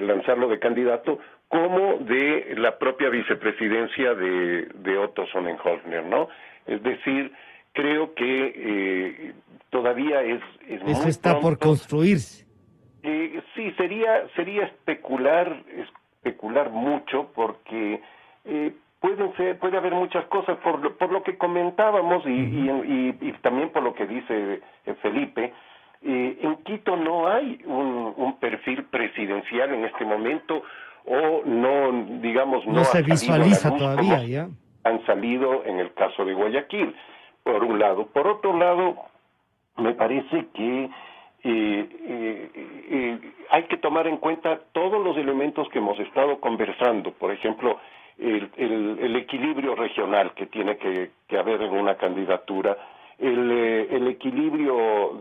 lanzarlo de candidato, como de la propia vicepresidencia de Otto Sonnenholzner, ¿no? Es decir, creo que todavía es muy Eso está pronto. por construirse. Sí, sería especular mucho, porque puede haber muchas cosas por lo que comentábamos y también por lo que dice Felipe. En Quito no hay un perfil presidencial en este momento, o no, digamos, No se visualiza todavía, ya. Han salido en el caso de Guayaquil, por un lado. Por otro lado, me parece que hay que tomar en cuenta todos los elementos que hemos estado conversando. Por ejemplo, el equilibrio regional que tiene que haber en una candidatura, el equilibrio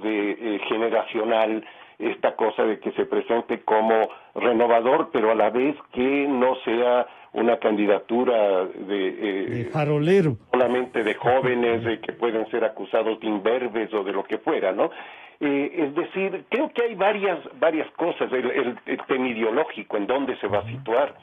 generacional, esta cosa de que se presente como renovador, pero a la vez que no sea una candidatura de farolero, solamente de jóvenes que pueden ser acusados de imberbes o de lo que fuera, ¿no? Es decir, creo que hay varias cosas. El tema ideológico, en dónde se va a situar.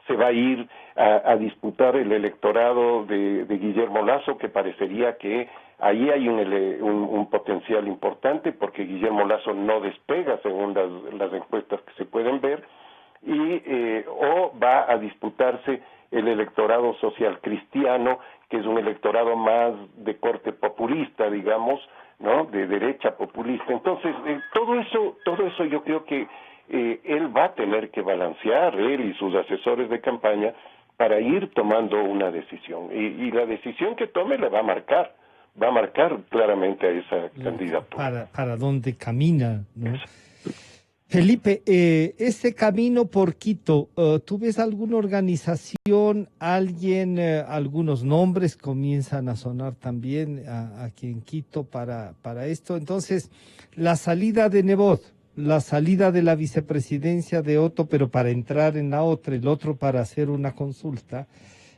Se va a ir a disputar el electorado de Guillermo Lasso, que parecería que ahí hay un potencial importante, porque Guillermo Lasso no despega según las encuestas que se pueden ver, o va a disputarse el electorado social cristiano, que es un electorado más de corte populista, digamos, ¿no? De derecha populista. Entonces, todo eso yo creo que él va a tener que balancear, él y sus asesores de campaña, para ir tomando una decisión. Y la decisión que tome le va a marcar claramente a esa candidatura. Para dónde camina, ¿no? Felipe, ese camino por Quito, ¿tú ves alguna organización, alguien, algunos nombres comienzan a sonar también aquí en Quito para esto? Entonces, la salida de Nebot, la salida de la vicepresidencia de Otto, pero para entrar en la otra, el otro para hacer una consulta,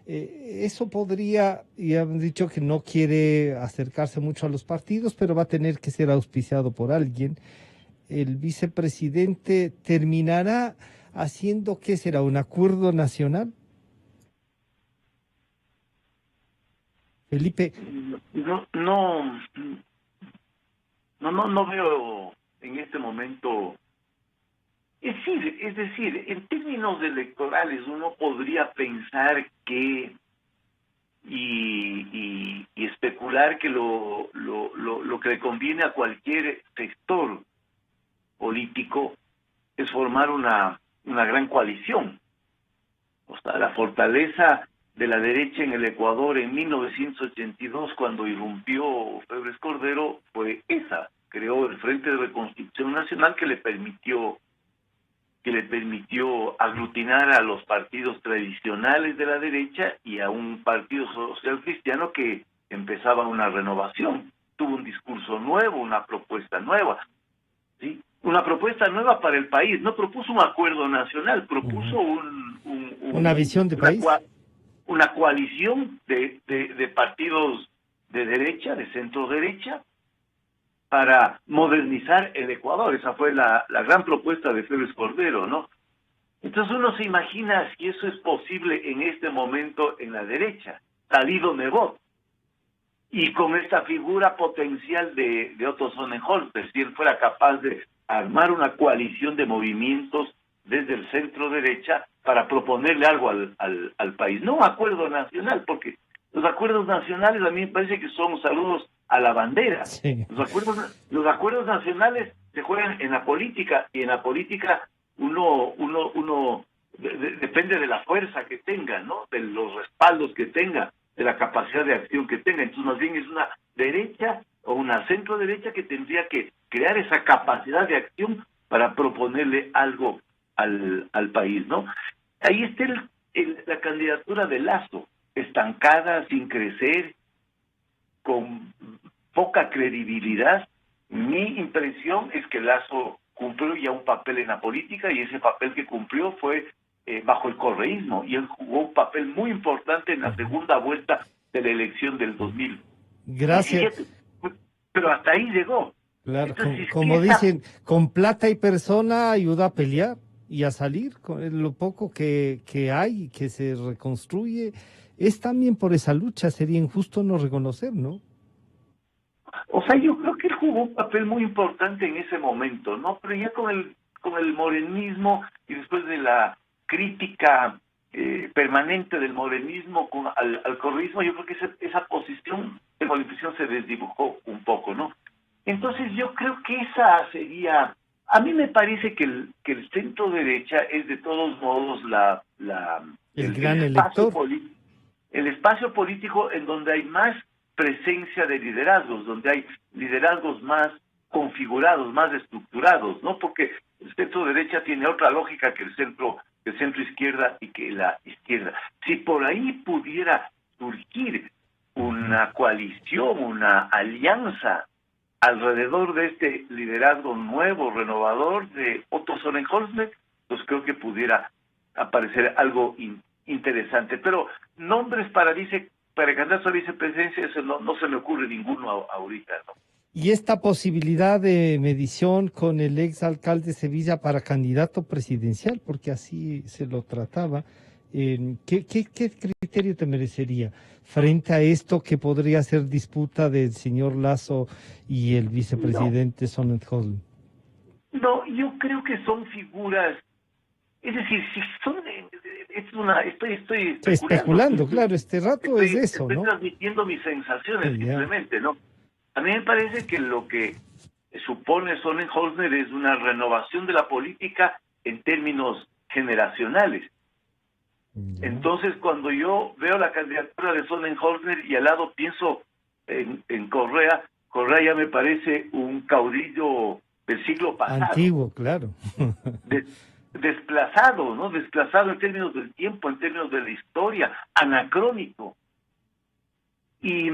eso podría, y han dicho que no quiere acercarse mucho a los partidos, pero va a tener que ser auspiciado por alguien. El vicepresidente terminará haciendo, ¿qué será? ¿Un acuerdo nacional? Felipe. No veo en este momento. Es decir, en términos electorales uno podría pensar que y especular que lo que le conviene a cualquier sector político es formar una gran coalición. O sea, la fortaleza de la derecha en el Ecuador en 1982, cuando irrumpió Febres Cordero, fue esa. Creó el Frente de Reconstrucción Nacional que le permitió aglutinar a los partidos tradicionales de la derecha y a un partido social cristiano que empezaba una renovación. Tuvo un discurso nuevo, una propuesta nueva, ¿sí? Una propuesta nueva para el país. No propuso un acuerdo nacional, propuso una visión de país. Una coalición de partidos de derecha, de centro derecha, para modernizar el Ecuador. Esa fue la gran propuesta de Félix Cordero, ¿no? Entonces uno se imagina si eso es posible en este momento en la derecha, Salido Nebot, y con esta figura potencial de Otto Sonnenholzer, si él fuera capaz de armar una coalición de movimientos desde el centro derecha para proponerle algo al país. No un acuerdo nacional, porque los acuerdos nacionales a mí me parece que son saludos a la bandera. Sí. Los acuerdos nacionales se juegan en la política, y en la política uno depende de la fuerza que tenga, ¿no? De los respaldos que tenga, de la capacidad de acción que tenga. Entonces más bien es una derecha o una centro derecha que tendría que crear esa capacidad de acción para proponerle algo al país, ¿no? Ahí está la candidatura de Lasso, estancada, sin crecer, con poca credibilidad. Mi impresión es que Lasso cumplió ya un papel en la política, y ese papel que cumplió fue bajo el correísmo, y él jugó un papel muy importante en la segunda vuelta de la elección del 2000. Gracias. Pero hasta ahí llegó. Claro, Entonces, como dicen, con plata y persona ayuda a pelear y a salir con lo poco que hay, que se reconstruye. Es también por esa lucha, sería injusto no reconocer, ¿no? O sea, yo creo que él jugó un papel muy importante en ese momento, ¿no? Pero ya con el morenismo, y después de la crítica permanente del morenismo al correísmo, yo creo que esa posición de coalición se desdibujó un poco, ¿no? Entonces yo creo que esa sería... A mí me parece que el centro derecha es de todos modos el gran elector. El espacio político en donde hay más presencia de liderazgos, donde hay liderazgos más configurados, más estructurados, ¿no? Porque el centro derecha tiene otra lógica que el centro izquierda y que la izquierda. Si por ahí pudiera surgir una coalición, una alianza alrededor de este liderazgo nuevo, renovador de Otto Sonnenholzer, pues creo que pudiera aparecer algo interesante. Pero nombres para candidato a vicepresidencia, eso no se me ocurre ninguno ahorita, ¿no? Y esta posibilidad de medición con el ex alcalde de Sevilla para candidato presidencial, porque así se lo trataba, ¿qué criterio te merecería frente a esto que podría ser disputa del señor Lasso y el vicepresidente Sonnenholzer? No, yo creo que son figuras, es decir, si son, estoy especulando, claro, este rato es eso, ¿no? Estoy transmitiendo mis sensaciones simplemente, ¿no? A mí me parece que lo que supone Sonnenholzer es una renovación de la política en términos generacionales. Entonces, cuando yo veo la candidatura de Sonnenholzer y al lado pienso en Correa ya me parece un caudillo del siglo pasado. Antiguo, claro. Desplazado, ¿no? Desplazado en términos del tiempo, en términos de la historia, anacrónico. Y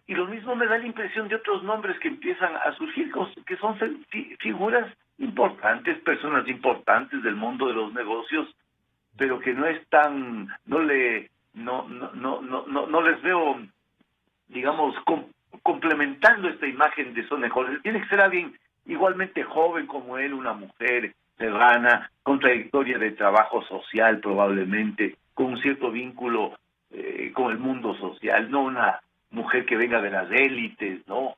lo mismo me da la impresión de otros nombres que empiezan a surgir, que son figuras importantes, personas importantes del mundo de los negocios, pero que no están, no les veo, digamos, complementando esta imagen de Sonnenholzer. Tiene que ser alguien igualmente joven como él, una mujer serrana, con trayectoria de trabajo social probablemente, con un cierto vínculo con el mundo social, no una mujer que venga de las élites, ¿no?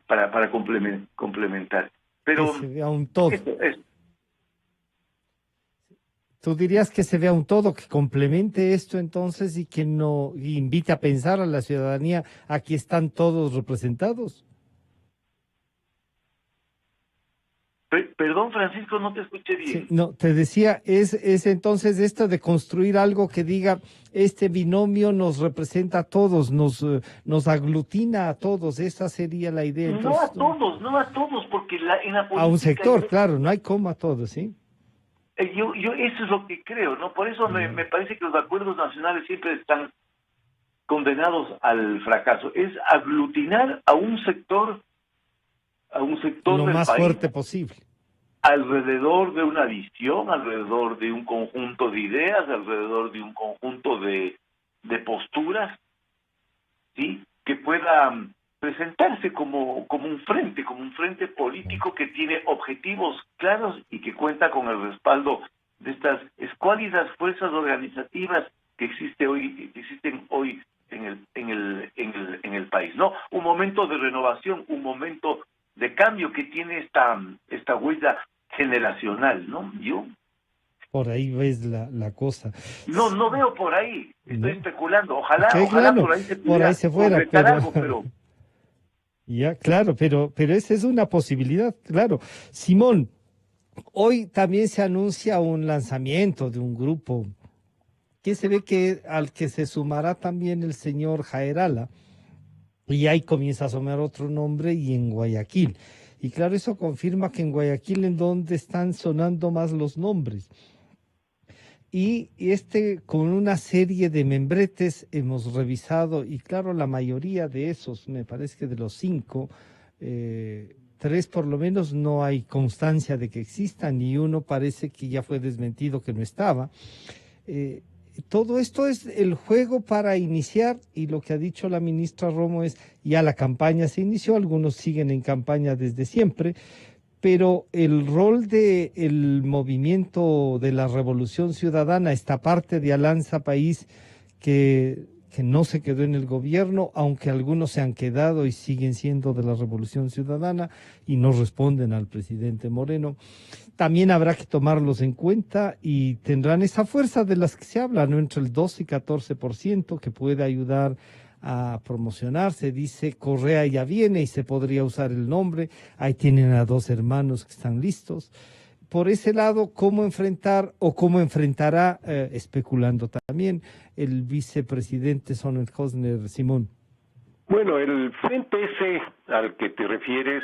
Para complementar. Pero que se vea un todo. Eso. ¿Tú dirías que se vea un todo, que complemente esto entonces y que no invite a pensar a la ciudadanía, aquí están todos representados? Perdón, Francisco, no te escuché bien. Sí, no, te decía, es entonces esto de construir algo que diga, este binomio nos representa a todos, nos aglutina a todos, esa sería la idea. Entonces, no a todos, porque en la política... A un sector, claro, no hay como a todos, ¿sí? Yo eso es lo que creo, ¿no? Por eso me parece que los acuerdos nacionales siempre están condenados al fracaso. Es aglutinar a un sector lo del más país, fuerte posible, alrededor de una visión, alrededor de un conjunto de ideas, alrededor de un conjunto de posturas, ¿sí? Que pueda presentarse como un frente político que tiene objetivos claros y que cuenta con el respaldo de estas escuálidas fuerzas organizativas que existen hoy en el país, ¿no? Un momento de renovación, un momento de cambio que tiene esta huella generacional, ¿no? Yo Por ahí ves la cosa. no veo por ahí, estoy No. especulando, ojalá Claro, por ahí se por pudiera ahí se fuera, concretar pero, algo, pero ya, claro, pero esa es una posibilidad, claro. Simón, hoy también se anuncia un lanzamiento de un grupo que se ve que al que se sumará también el señor Jaerala, y ahí comienza a asomar otro nombre, y en Guayaquil. Y claro, eso confirma que en Guayaquil en donde están sonando más los nombres. Y con una serie de membretes hemos revisado, y claro, la mayoría de esos, me parece que de los 5, 3 por lo menos no hay constancia de que existan, y uno parece que ya fue desmentido que no estaba. Todo esto es el juego para iniciar, y lo que ha dicho la ministra Romo es, ya la campaña se inició, algunos siguen en campaña desde siempre, pero el rol del movimiento de la Revolución Ciudadana, esta parte de Alianza País que no se quedó en el gobierno, aunque algunos se han quedado y siguen siendo de la Revolución Ciudadana y no responden al presidente Moreno, también habrá que tomarlos en cuenta y tendrán esa fuerza de las que se habla, ¿no? Entre el 12 y 14% que puede ayudar a promocionarse. Dice Correa ya viene y se podría usar el nombre. Ahí tienen a 2 hermanos que están listos. Por ese lado, ¿cómo enfrentar o cómo enfrentará, especulando también, el vicepresidente Sonel Hosner, Simón? Bueno, el frente ese al que te refieres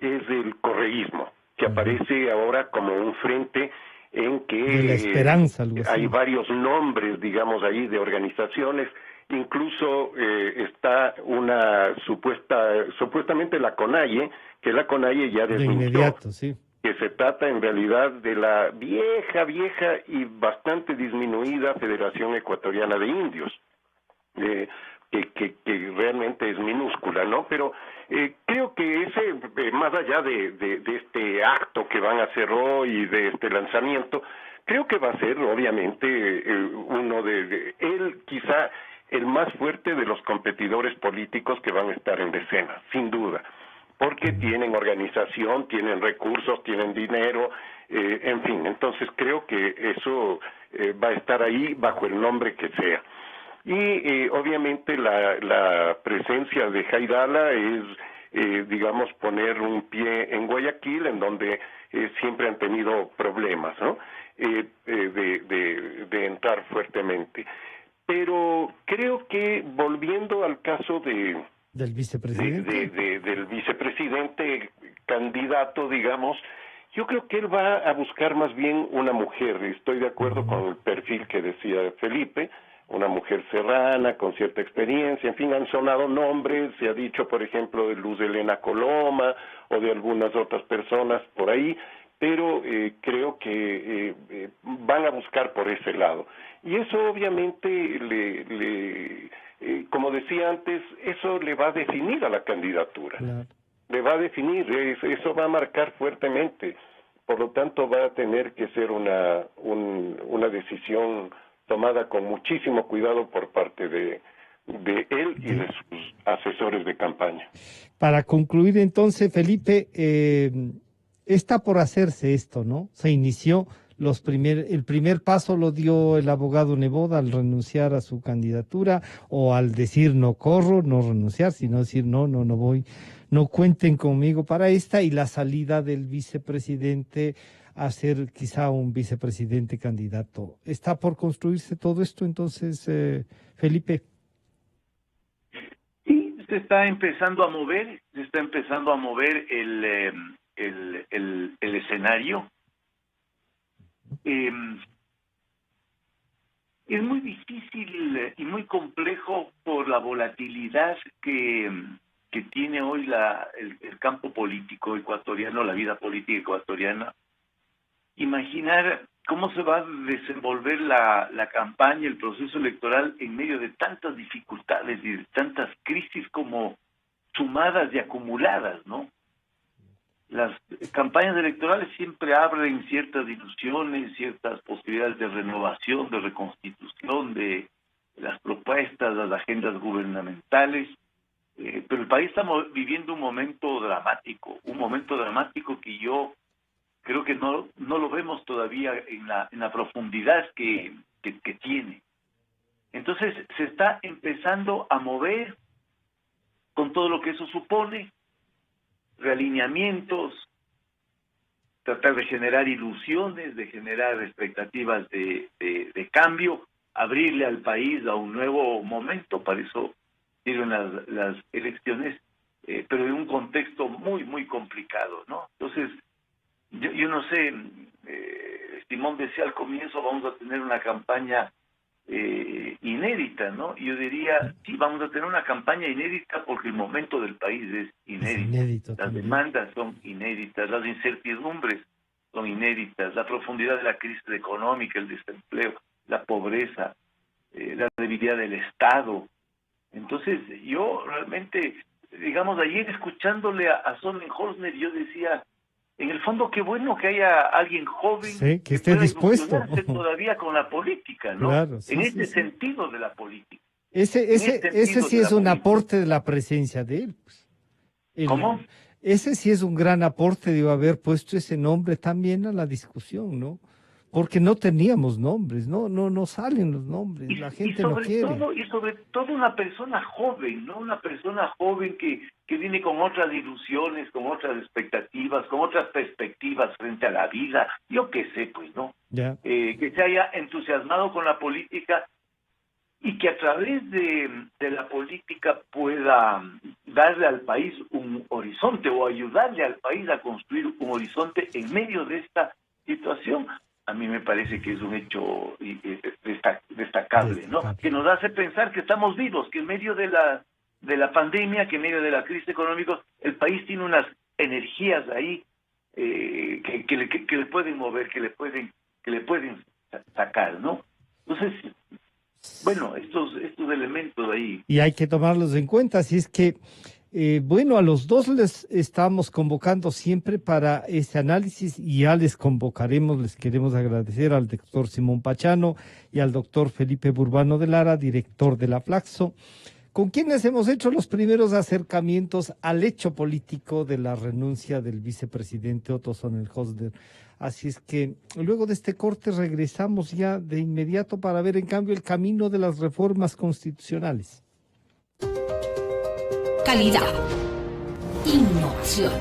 es el correísmo, que aparece ahora como un frente en que De la esperanza, algo así. hay varios nombres, digamos, ahí de organizaciones. Incluso está una supuestamente la CONAIE, que la CONAIE ya De desmintió, inmediato, sí. que se trata en realidad de la vieja y bastante disminuida Federación Ecuatoriana de Indios, que realmente es minúscula, ¿no? Pero creo que ese, más allá de este acto que van a hacer hoy, de este lanzamiento, creo que va a ser obviamente uno de él quizá el más fuerte de los competidores políticos que van a estar en escena, sin duda, porque tienen organización, tienen recursos, tienen dinero, en fin, entonces creo que eso va a estar ahí bajo el nombre que sea. Y obviamente la presencia de Jairala es, digamos, poner un pie en Guayaquil, en donde siempre han tenido problemas, ¿no? De entrar fuertemente. Pero creo que, volviendo al caso del vicepresidente, del vicepresidente candidato, digamos, yo creo que él va a buscar más bien una mujer. Estoy de acuerdo con el perfil que decía Felipe, una mujer serrana, con cierta experiencia. En fin, han sonado nombres, se ha dicho, por ejemplo, de Luz Helena Coloma o de algunas otras personas por ahí, pero creo que van a buscar por ese lado. Y eso obviamente, como decía antes, eso le va a definir a la candidatura. claro. Le va a definir, eso va a marcar fuertemente. Por lo tanto, va a tener que ser una decisión tomada con muchísimo cuidado por parte de él y de sus asesores de campaña. Para concluir entonces, Felipe, está por hacerse esto, ¿no? Se inició, el primer paso lo dio el abogado Neboda al renunciar a su candidatura, o al decir no corro, no renunciar, sino decir no voy, no cuenten conmigo para esta, y la salida del vicepresidente a ser quizá un vicepresidente candidato. ¿Está por construirse todo esto entonces, Felipe? Sí, se está empezando a mover el escenario. Es muy difícil y muy complejo por la volatilidad que tiene hoy el campo político ecuatoriano, la vida política ecuatoriana. Imaginar cómo se va a desenvolver la campaña, el proceso electoral en medio de tantas dificultades y de tantas crisis como sumadas y acumuladas, ¿no? Las campañas electorales siempre abren ciertas ilusiones, ciertas posibilidades de renovación, de reconstitución, de las propuestas, las agendas gubernamentales, pero el país está viviendo un momento dramático que yo creo que no lo vemos todavía en la profundidad que tiene. Entonces se está empezando a mover con todo lo que eso supone, realineamientos, tratar de generar ilusiones, de generar expectativas de cambio, abrirle al país a un nuevo momento. Para eso sirven las elecciones, pero en un contexto muy, muy complicado, ¿no? Entonces, yo no sé, Simón decía al comienzo, vamos a tener una campaña inédita, ¿no? Yo diría, sí, vamos a tener una campaña inédita porque el momento del país es inédito. Las también. demandas son inéditas, las incertidumbres son inéditas, la profundidad de la crisis económica, el desempleo, la pobreza, la debilidad del Estado. Entonces, yo realmente, digamos, ayer escuchándole a Sonnenholzner, yo decía, en el fondo, qué bueno que haya alguien joven que esté dispuesto todavía con la política, ¿no? Claro, sí, en este sí. sentido de la política. Ese sí es un aporte de la presencia de él. Pues. ¿Cómo? Ese sí es un gran aporte de haber puesto ese nombre también a la discusión, ¿no? Porque no teníamos nombres, no salen los nombres, la gente no quiere. Y sobre todo una persona joven, ¿no? Una persona joven que viene con otras ilusiones, con otras expectativas, con otras perspectivas frente a la vida, yo qué sé, pues, ¿no? Ya. Que se haya entusiasmado con la política y que a través de la política pueda darle al país un horizonte o ayudarle al país a construir un horizonte en medio de esta situación. A mí me parece que es un hecho destacable, ¿no? Que nos hace pensar que estamos vivos, que en medio de la pandemia, que en medio de la crisis económica, el país tiene unas energías ahí que le pueden mover, que le pueden sacar, ¿no? Entonces, bueno, estos elementos ahí. Y hay que tomarlos en cuenta, así es que bueno, a los dos les estamos convocando siempre para este análisis y ya les convocaremos, les queremos agradecer al doctor Simón Pachano y al doctor Felipe Burbano de Lara, director de la Flaxo, con quienes hemos hecho los primeros acercamientos al hecho político de la renuncia del vicepresidente Otto Sonnenholzner. Así es que luego de este corte regresamos ya de inmediato para ver en cambio el camino de las reformas constitucionales. Calidad. Innovación.